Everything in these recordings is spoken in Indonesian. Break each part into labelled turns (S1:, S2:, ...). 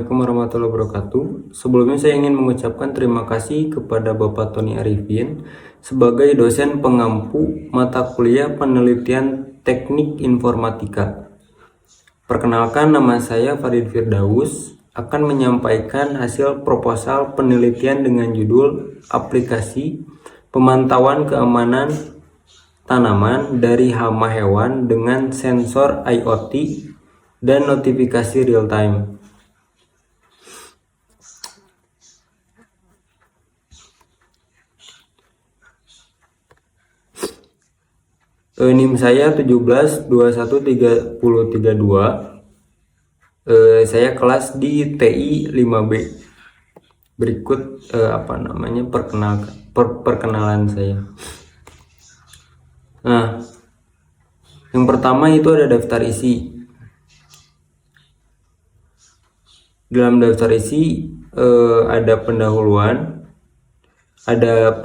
S1: Assalamualaikum warahmatullahi wabarakatuh. Sebelumnya saya ingin mengucapkan terima kasih kepada Bapak Tony Arifin sebagai dosen pengampu mata kuliah penelitian teknik informatika. Perkenalkan, nama saya Farid Firdaus akan menyampaikan hasil proposal penelitian dengan judul aplikasi pemantauan keamanan tanaman dari hama hewan dengan sensor IoT dan notifikasi real time. NIM saya 17213032. Saya kelas di TI 5B. Berikut perkenalan saya. Nah, yang pertama itu ada daftar isi. Dalam daftar isi ada pendahuluan, ada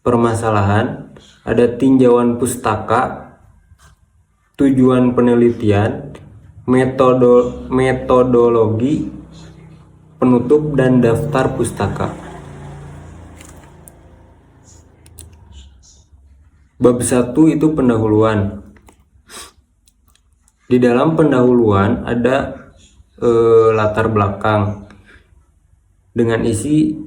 S1: permasalahan, ada tinjauan pustaka, tujuan penelitian, metodologi, penutup, dan daftar pustaka. Bab 1 itu pendahuluan. Di dalam pendahuluan ada latar belakang dengan isi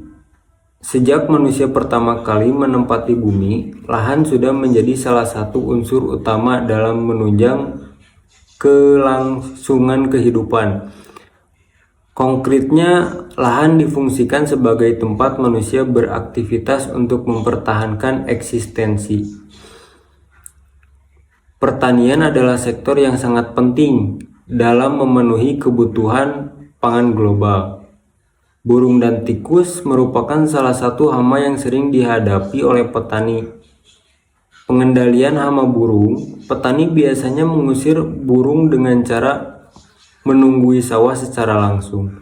S1: sejak manusia pertama kali menempati bumi, lahan sudah menjadi salah satu unsur utama dalam menunjang kelangsungan kehidupan. Konkretnya, lahan difungsikan sebagai tempat manusia beraktivitas untuk mempertahankan eksistensi. Pertanian adalah sektor yang sangat penting dalam memenuhi kebutuhan pangan global. Burung dan tikus merupakan salah satu hama yang sering dihadapi oleh petani. Pengendalian hama burung, petani biasanya mengusir burung dengan cara menunggui sawah secara langsung.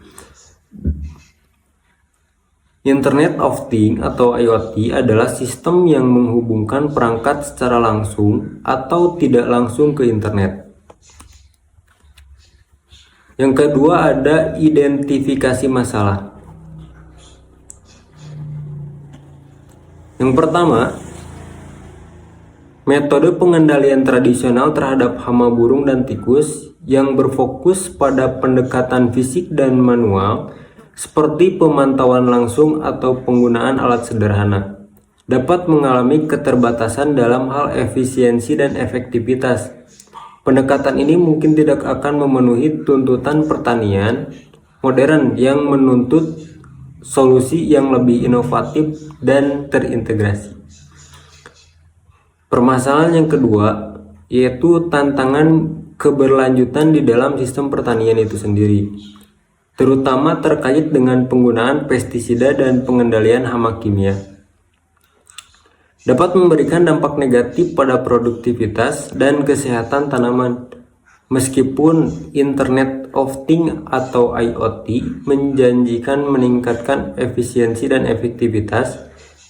S1: Internet of Things atau IoT adalah sistem yang menghubungkan perangkat secara langsung atau tidak langsung ke internet. Yang kedua ada identifikasi masalah. Yang pertama, metode pengendalian tradisional terhadap hama burung dan tikus yang berfokus pada pendekatan fisik dan manual seperti pemantauan langsung atau penggunaan alat sederhana dapat mengalami keterbatasan dalam hal efisiensi dan efektivitas. Pendekatan ini mungkin tidak akan memenuhi tuntutan pertanian modern yang menuntut solusi yang lebih inovatif dan terintegrasi. Permasalahan yang kedua yaitu tantangan keberlanjutan di dalam sistem pertanian itu sendiri, terutama terkait dengan penggunaan pestisida dan pengendalian hama kimia. Dapat memberikan dampak negatif pada produktivitas dan kesehatan tanaman. Meskipun Internet of Things atau IoT menjanjikan meningkatkan efisiensi dan efektivitas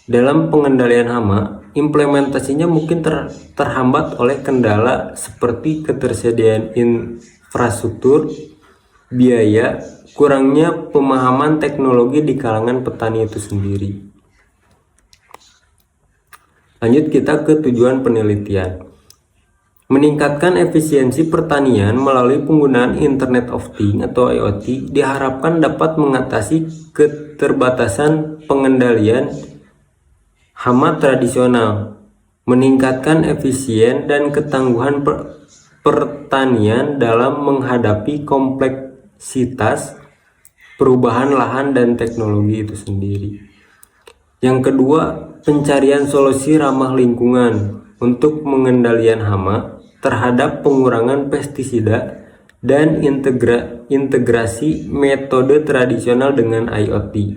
S1: dalam pengendalian hama, implementasinya mungkin terhambat oleh kendala seperti ketersediaan infrastruktur, biaya, kurangnya pemahaman teknologi di kalangan petani itu sendiri. Lanjut kita ke tujuan penelitian. Meningkatkan efisiensi pertanian melalui penggunaan Internet of Things atau IoT diharapkan dapat mengatasi keterbatasan pengendalian hama tradisional, meningkatkan efisien dan ketangguhan pertanian dalam menghadapi kompleksitas perubahan lahan dan teknologi itu sendiri. Yang kedua, pencarian solusi ramah lingkungan untuk pengendalian hama terhadap pengurangan pestisida dan integrasi metode tradisional dengan IoT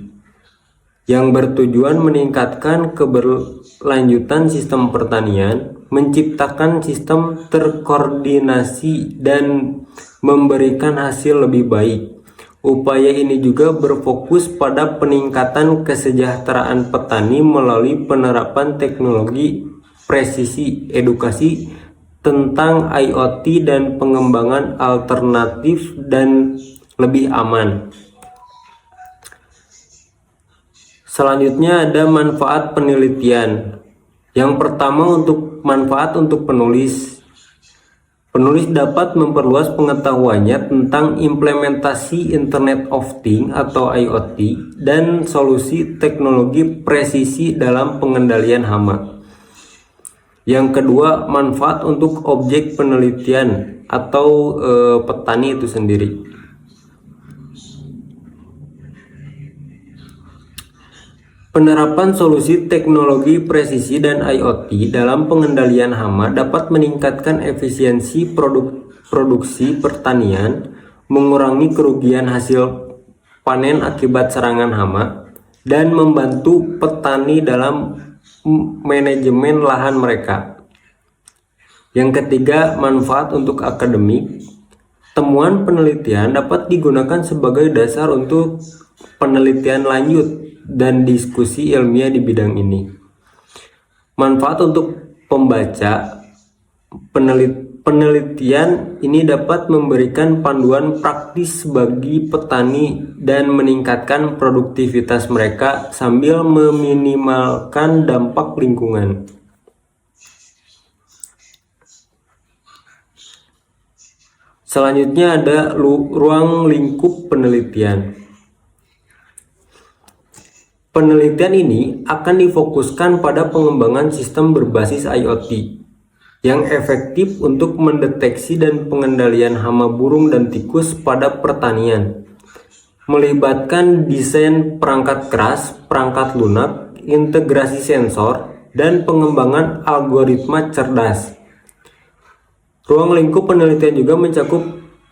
S1: yang bertujuan meningkatkan keberlanjutan sistem pertanian, menciptakan sistem terkoordinasi dan memberikan hasil lebih baik. Upaya ini juga berfokus pada peningkatan kesejahteraan petani melalui penerapan teknologi presisi, edukasi, tentang IoT dan pengembangan alternatif dan lebih aman. Selanjutnya ada manfaat penelitian. Yang pertama, untuk manfaat untuk penulis. Penulis dapat memperluas pengetahuannya tentang implementasi Internet of Things atau IoT dan solusi teknologi presisi dalam pengendalian hama. Yang kedua, manfaat untuk objek penelitian atau petani itu sendiri. Penerapan solusi teknologi presisi dan IoT dalam pengendalian hama dapat meningkatkan efisiensi produksi pertanian, mengurangi kerugian hasil panen akibat serangan hama, dan membantu petani dalam manajemen lahan mereka. Yang ketiga, manfaat untuk akademik. Temuan penelitian dapat digunakan sebagai dasar untuk penelitian lanjut dan diskusi ilmiah di bidang ini. Manfaat untuk pembaca. Penelitian ini dapat memberikan panduan praktis bagi petani dan meningkatkan produktivitas mereka sambil meminimalkan dampak lingkungan. Selanjutnya ada ruang lingkup penelitian. Penelitian ini akan difokuskan pada pengembangan sistem berbasis IoT yang efektif untuk mendeteksi dan pengendalian hama burung dan tikus pada pertanian, melibatkan desain perangkat keras, perangkat lunak, integrasi sensor, dan pengembangan algoritma cerdas. Ruang lingkup penelitian juga mencakup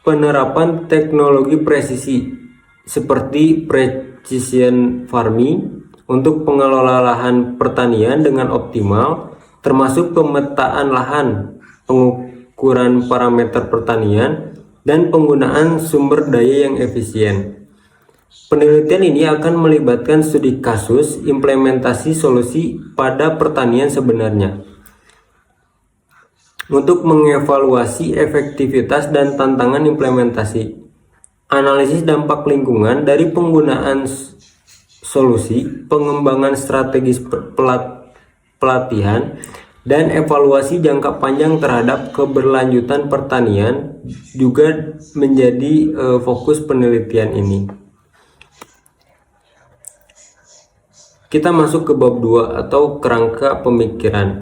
S1: penerapan teknologi presisi seperti precision farming untuk pengelola lahan pertanian dengan optimal, termasuk pemetaan lahan, pengukuran parameter pertanian, dan penggunaan sumber daya yang efisien. Penelitian ini akan melibatkan studi kasus, implementasi solusi pada pertanian sebenarnya, untuk mengevaluasi efektivitas dan tantangan implementasi, analisis dampak lingkungan dari penggunaan solusi, pengembangan strategis pelatihan, dan evaluasi jangka panjang terhadap keberlanjutan pertanian juga menjadi fokus penelitian ini. Kita masuk ke bab 2 atau kerangka pemikiran.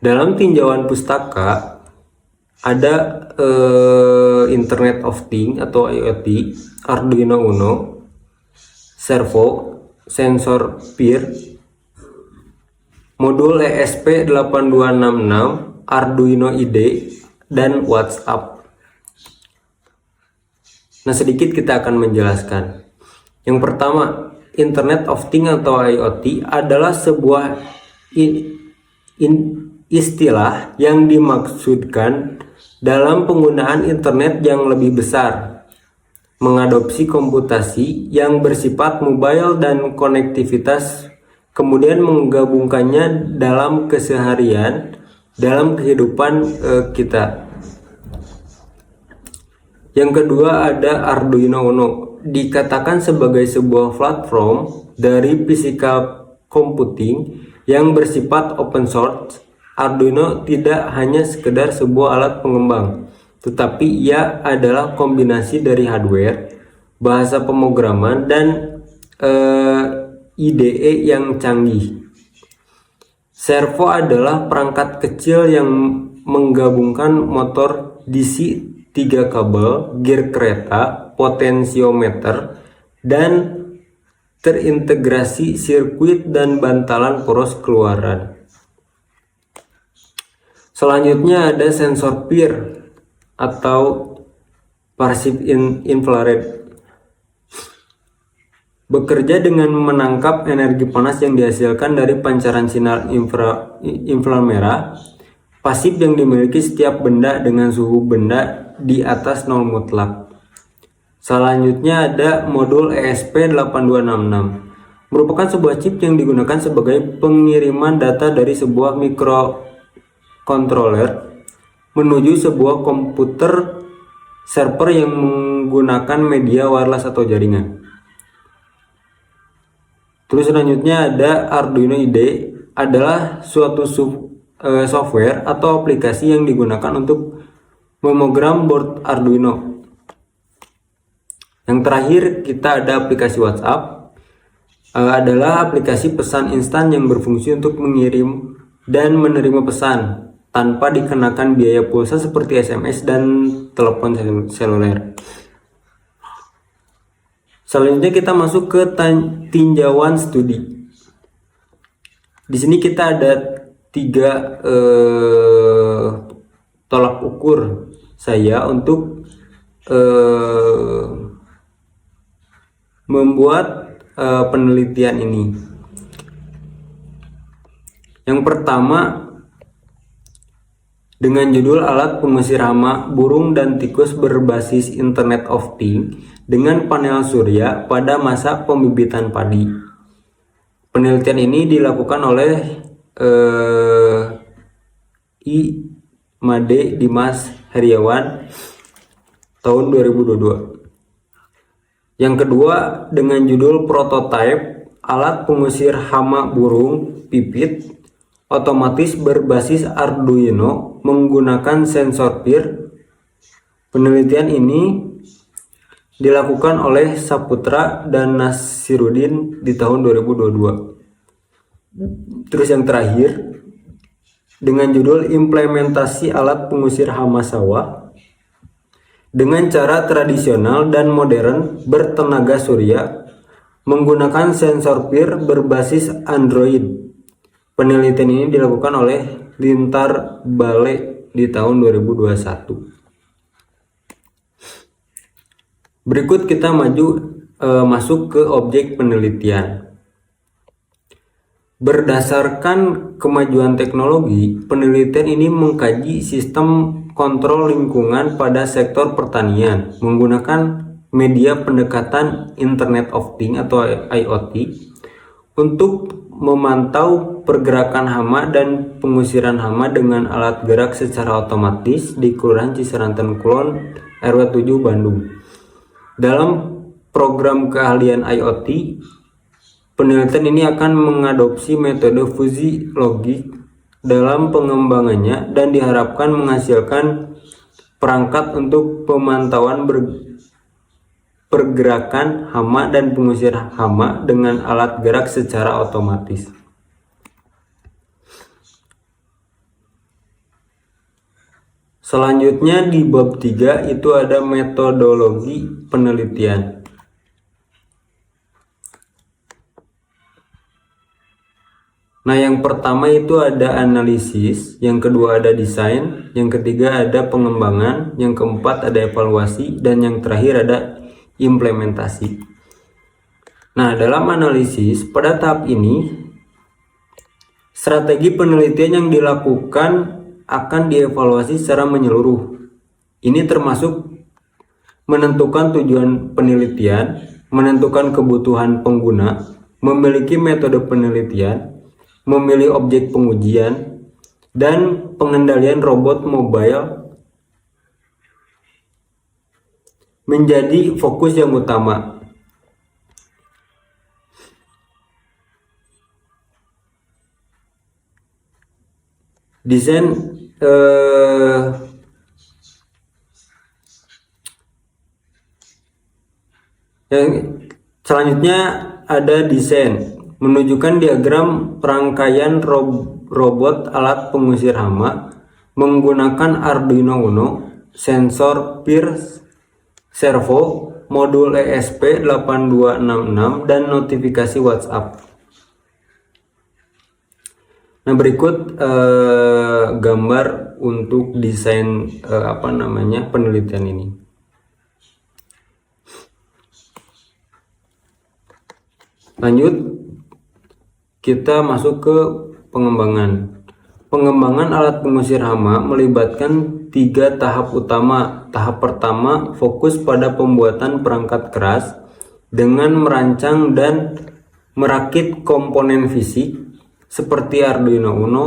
S1: Dalam tinjauan pustaka ada Internet of Things atau IoT, Arduino Uno, servo, sensor peer, modul ESP8266, Arduino IDE, dan WhatsApp. Nah, sedikit kita akan menjelaskan. Yang pertama, Internet of Things atau IoT adalah sebuah istilah yang dimaksudkan dalam penggunaan internet yang lebih besar, mengadopsi komputasi yang bersifat mobile dan konektivitas, kemudian menggabungkannya dalam keseharian, dalam kehidupan kita. Yang kedua ada Arduino Uno, dikatakan sebagai sebuah platform dari physical computing yang bersifat open source. Arduino tidak hanya sekedar sebuah alat pengembang, tetapi ia adalah kombinasi dari hardware, bahasa pemrograman, dan IDE yang canggih. Servo adalah perangkat kecil yang menggabungkan motor DC 3 kabel, gear kereta, potensiometer, dan terintegrasi sirkuit dan bantalan poros keluaran. Selanjutnya ada sensor peer atau passive infrared. Bekerja dengan menangkap energi panas yang dihasilkan dari pancaran sinar inframerah pasif yang dimiliki setiap benda dengan suhu benda di atas 0 mutlak. Selanjutnya ada modul ESP8266. merupakan sebuah chip yang digunakan sebagai pengiriman data dari sebuah microcontroller menuju sebuah komputer server yang menggunakan media wireless atau jaringan. Terus selanjutnya ada Arduino IDE, adalah suatu software atau aplikasi yang digunakan untuk memogram board Arduino. Yang terakhir kita ada aplikasi WhatsApp, adalah aplikasi pesan instan yang berfungsi untuk mengirim dan menerima pesan tanpa dikenakan biaya pulsa seperti SMS dan telepon seluler. Selanjutnya kita masuk ke tinjauan studi. Di sini kita ada 3 tolak ukur saya untuk membuat penelitian ini. Yang pertama dengan judul alat pengusir hama burung dan tikus berbasis Internet of Things dengan panel surya pada masa pembibitan padi. Penelitian ini dilakukan oleh I. Made Dimas Heriawan tahun 2022. Yang kedua dengan judul prototype alat pengusir hama burung pipit otomatis berbasis Arduino menggunakan sensor PIR. Penelitian ini dilakukan oleh Saputra dan Nasirudin di tahun 2022. Terus yang terakhir dengan judul implementasi alat pengusir hama sawah dengan cara tradisional dan modern bertenaga surya menggunakan sensor PIR berbasis Android. Penelitian ini dilakukan oleh Lintar Bale di tahun 2021. Berikut kita masuk ke objek penelitian. Berdasarkan kemajuan teknologi, penelitian ini mengkaji sistem kontrol lingkungan pada sektor pertanian menggunakan media pendekatan Internet of Things atau IoT untuk memantau pergerakan hama dan pengusiran hama dengan alat gerak secara otomatis di Kelurahan Ciseranten Kulon, RW 7 Bandung. Dalam program keahlian IoT, penelitian ini akan mengadopsi metode fusi logik dalam pengembangannya dan diharapkan menghasilkan perangkat untuk pemantauan pergerakan hama dan pengusir hama dengan alat gerak secara otomatis. Selanjutnya di bab 3 itu ada metodologi penelitian. Nah, yang pertama itu ada analisis, yang kedua ada desain, yang ketiga ada pengembangan, yang keempat ada evaluasi, dan yang terakhir ada implementasi. Nah, dalam analisis pada tahap ini strategi penelitian yang dilakukan akan dievaluasi secara menyeluruh. Ini termasuk menentukan tujuan penelitian, menentukan kebutuhan pengguna, memiliki metode penelitian, memilih objek pengujian, dan pengendalian robot mobile menjadi fokus yang utama. Desain yang selanjutnya ada desain, menunjukkan diagram rangkaian robot alat pengusir hama menggunakan Arduino Uno, sensor PIR, servo, modul ESP8266, dan notifikasi WhatsApp. Nah, berikut gambar untuk desain penelitian ini. Lanjut, kita masuk ke pengembangan. Pengembangan alat pengusir hama melibatkan 3 tahap utama. Tahap pertama fokus pada pembuatan perangkat keras dengan merancang dan merakit komponen fisik seperti Arduino Uno,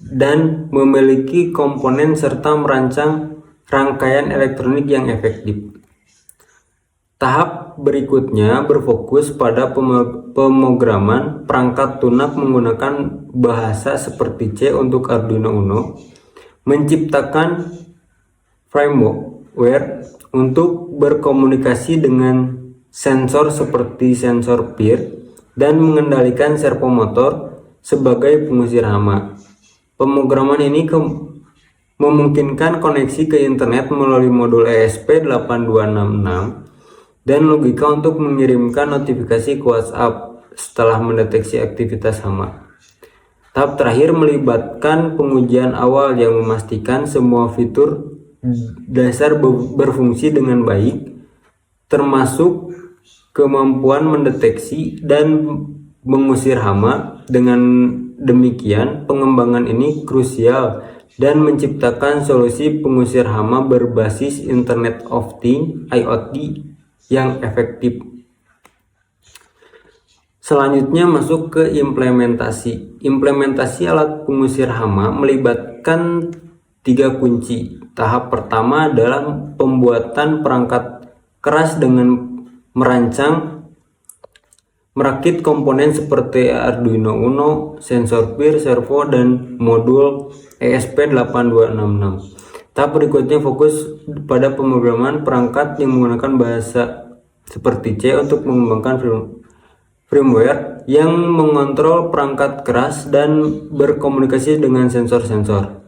S1: dan memiliki komponen serta merancang rangkaian elektronik yang efektif. Tahap berikutnya berfokus pada pemrograman perangkat lunak menggunakan bahasa seperti C untuk Arduino Uno, menciptakan firmware untuk berkomunikasi dengan sensor seperti sensor PIR, dan mengendalikan servomotor sebagai pengusir hama. Pemrograman ini memungkinkan koneksi ke internet melalui modul ESP8266 dan logika untuk mengirimkan notifikasi ke WhatsApp setelah mendeteksi aktivitas hama. Tahap terakhir melibatkan pengujian awal yang memastikan semua fitur dasar berfungsi dengan baik, termasuk kemampuan mendeteksi dan mengusir hama. Dengan demikian, pengembangan ini krusial dan menciptakan solusi pengusir hama berbasis Internet of Things (IoT) yang efektif. Selanjutnya masuk ke implementasi. Implementasi alat pengusir hama melibatkan 3 kunci. Tahap pertama adalah pembuatan perangkat keras dengan merancang, merakit komponen seperti Arduino Uno, sensor PIR, servo, dan modul ESP8266. Tahap berikutnya fokus pada pemrograman perangkat yang menggunakan bahasa seperti C untuk mengembangkan firmware yang mengontrol perangkat keras dan berkomunikasi dengan sensor-sensor.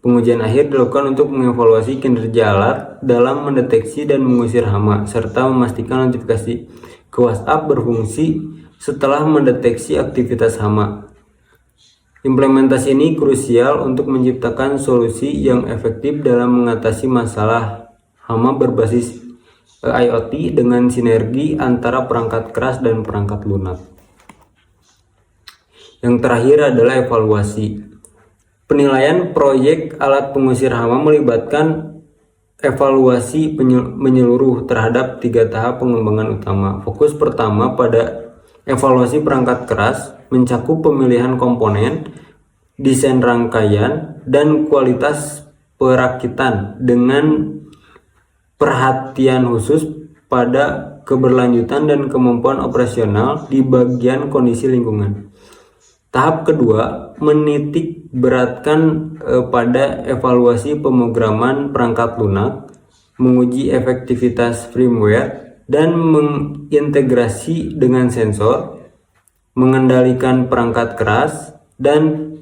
S1: Pengujian akhir dilakukan untuk mengevaluasi kinerja alat dalam mendeteksi dan mengusir hama, serta memastikan notifikasi ke WhatsApp berfungsi setelah mendeteksi aktivitas hama. Implementasi ini krusial untuk menciptakan solusi yang efektif dalam mengatasi masalah hama berbasis IoT dengan sinergi antara perangkat keras dan perangkat lunak. Yang terakhir adalah evaluasi. Penilaian proyek alat pengusir hama melibatkan evaluasi menyeluruh terhadap 3 tahap pengembangan utama. Fokus pertama pada evaluasi perangkat keras mencakup pemilihan komponen, desain rangkaian, dan kualitas perakitan dengan perhatian khusus pada keberlanjutan dan kemampuan operasional di bagian kondisi lingkungan. Tahap kedua menitik beratkan pada evaluasi pemrograman perangkat lunak, menguji efektivitas firmware, dan mengintegrasi dengan sensor, mengendalikan perangkat keras, dan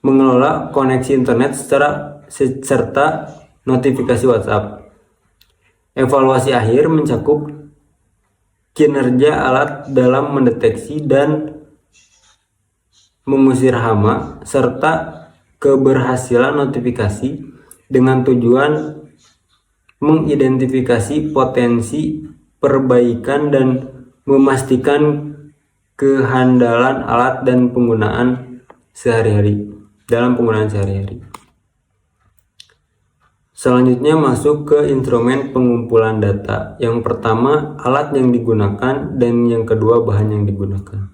S1: mengelola koneksi internet serta notifikasi WhatsApp. Evaluasi akhir mencakup kinerja alat dalam mendeteksi dan mengusir hama serta keberhasilan notifikasi dengan tujuan mengidentifikasi potensi perbaikan dan memastikan kehandalan alat dan penggunaan sehari-hari. Selanjutnya masuk ke instrumen pengumpulan data. Yang pertama alat yang digunakan dan yang kedua bahan yang digunakan.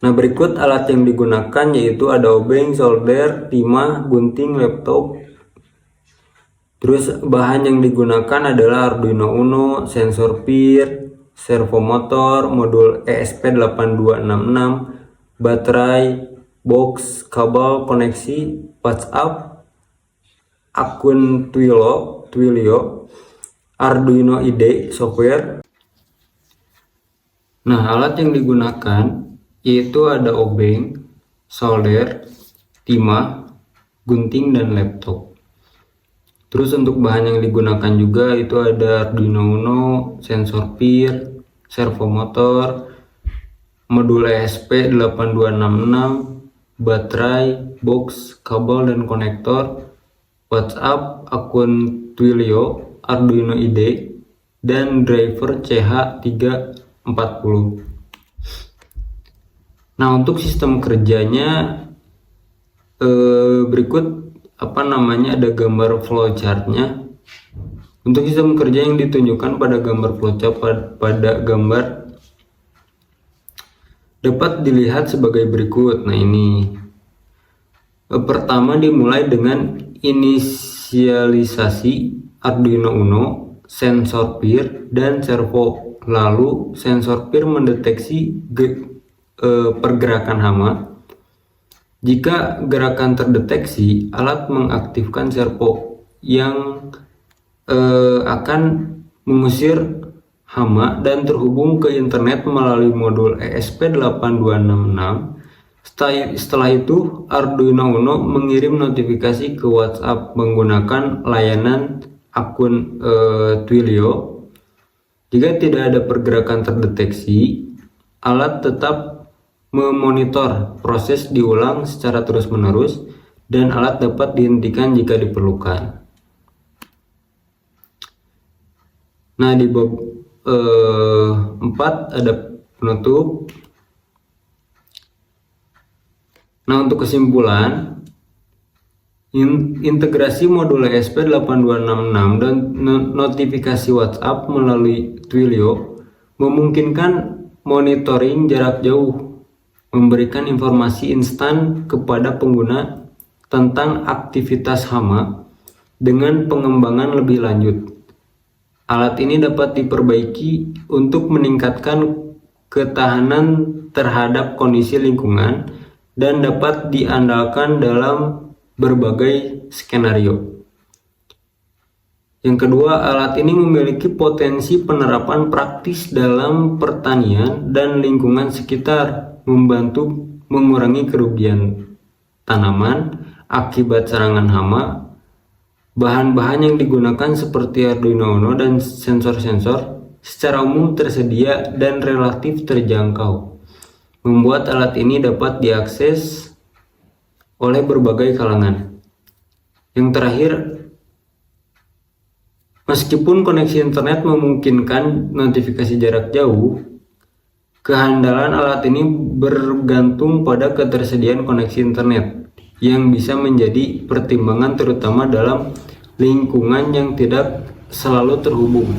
S1: Nah, berikut alat yang digunakan yaitu ada obeng, solder, timah, gunting, laptop. Terus bahan yang digunakan adalah Arduino Uno, sensor PIR, servomotor, modul ESP8266, baterai, box, kabel, koneksi, WhatsApp, akun Twilio, Arduino IDE software. Nah, alat yang digunakan yaitu ada obeng, solder, timah, gunting, dan laptop. Terus untuk bahan yang digunakan juga itu ada Arduino Uno, sensor PIR, servomotor, modul ESP8266, baterai, box, kabel dan konektor, WhatsApp, akun Twilio, Arduino IDE, dan driver CH340. Nah, untuk sistem kerjanya berikut ada gambar flowchartnya. Untuk sistem kerja yang ditunjukkan pada gambar flowchart pada gambar dapat dilihat sebagai berikut. Nah, ini pertama dimulai dengan inisialisasi Arduino Uno, sensor peer, dan servo. Lalu sensor peer mendeteksi pergerakan hama. Jika gerakan terdeteksi, alat mengaktifkan servo yang akan mengusir hama dan terhubung ke internet melalui modul ESP8266. Setelah itu, Arduino Uno mengirim notifikasi ke WhatsApp menggunakan layanan akun Twilio. Jika tidak ada pergerakan terdeteksi, alat tetap memonitor proses diulang secara terus-menerus dan alat dapat dihentikan jika diperlukan. Nah, di bab 4 ada penutup. Nah, untuk kesimpulan, integrasi modul ESP8266 dan notifikasi WhatsApp melalui Twilio memungkinkan monitoring jarak jauh, memberikan informasi instan kepada pengguna tentang aktivitas hama dengan pengembangan lebih lanjut. Alat ini dapat diperbaiki untuk meningkatkan ketahanan terhadap kondisi lingkungan dan dapat diandalkan dalam berbagai skenario. Yang kedua, alat ini memiliki potensi penerapan praktis dalam pertanian dan lingkungan sekitar, membantu mengurangi kerugian tanaman akibat serangan hama. Bahan-bahan yang digunakan seperti Arduino Uno dan sensor-sensor secara umum tersedia dan relatif terjangkau, membuat alat ini dapat diakses oleh berbagai kalangan. Yang terakhir, meskipun koneksi internet memungkinkan notifikasi jarak jauh, kehandalan alat ini bergantung pada ketersediaan koneksi internet yang bisa menjadi pertimbangan terutama dalam lingkungan yang tidak selalu terhubung.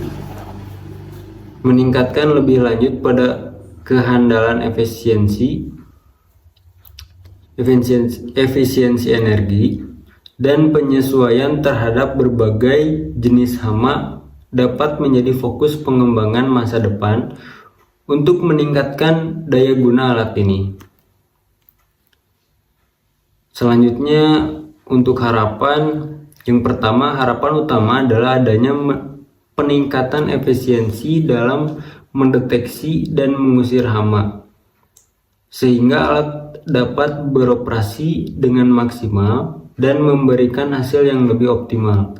S1: Meningkatkan lebih lanjut pada kehandalan efisiensi energi dan penyesuaian terhadap berbagai jenis hama dapat menjadi fokus pengembangan masa depan untuk meningkatkan daya guna alat ini. Selanjutnya, untuk harapan, yang pertama, harapan utama adalah adanya peningkatan efisiensi dalam mendeteksi dan mengusir hama, sehingga alat dapat beroperasi dengan maksimal dan memberikan hasil yang lebih optimal,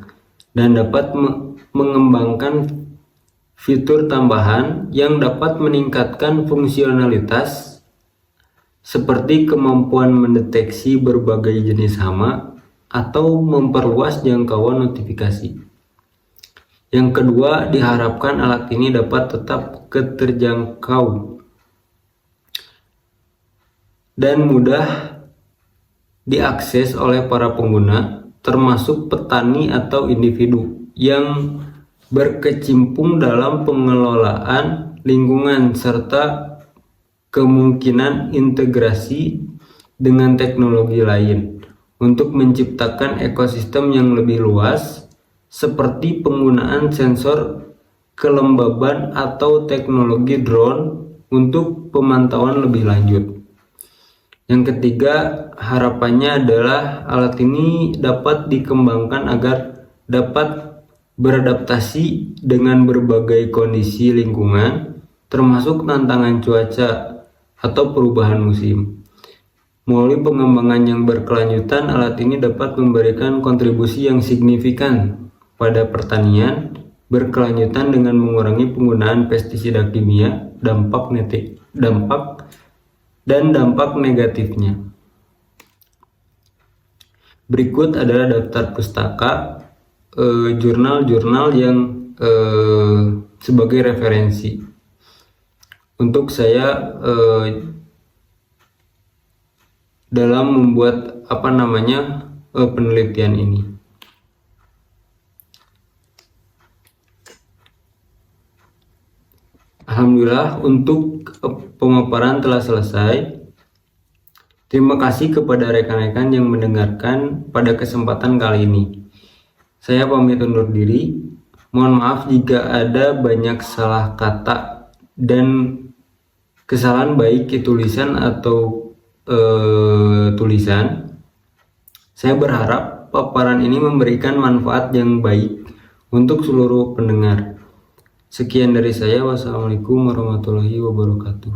S1: dan dapat mengembangkan fitur tambahan yang dapat meningkatkan fungsionalitas seperti kemampuan mendeteksi berbagai jenis hama atau memperluas jangkauan notifikasi. Yang kedua, diharapkan alat ini dapat tetap terjangkau dan mudah diakses oleh para pengguna, termasuk petani atau individu yang berkecimpung dalam pengelolaan lingkungan serta kemungkinan integrasi dengan teknologi lain untuk menciptakan ekosistem yang lebih luas seperti penggunaan sensor kelembaban atau teknologi drone untuk pemantauan lebih lanjut. Yang ketiga, harapannya adalah alat ini dapat dikembangkan agar dapat beradaptasi dengan berbagai kondisi lingkungan, termasuk tantangan cuaca atau perubahan musim. Melalui pengembangan yang berkelanjutan, alat ini dapat memberikan kontribusi yang signifikan pada pertanian berkelanjutan dengan mengurangi penggunaan pestisida kimia, dampak negatifnya. Berikut adalah daftar pustaka, jurnal-jurnal yang sebagai referensi untuk saya dalam membuat penelitian ini. Alhamdulillah untuk pemaparan telah selesai. Terima kasih kepada rekan-rekan yang mendengarkan pada kesempatan kali ini. Saya pamit undur diri. Mohon maaf jika ada banyak salah kata dan kesalahan baik tulisan atau tulisan. Saya berharap paparan ini memberikan manfaat yang baik untuk seluruh pendengar. Sekian dari saya. Wassalamualaikum warahmatullahi wabarakatuh.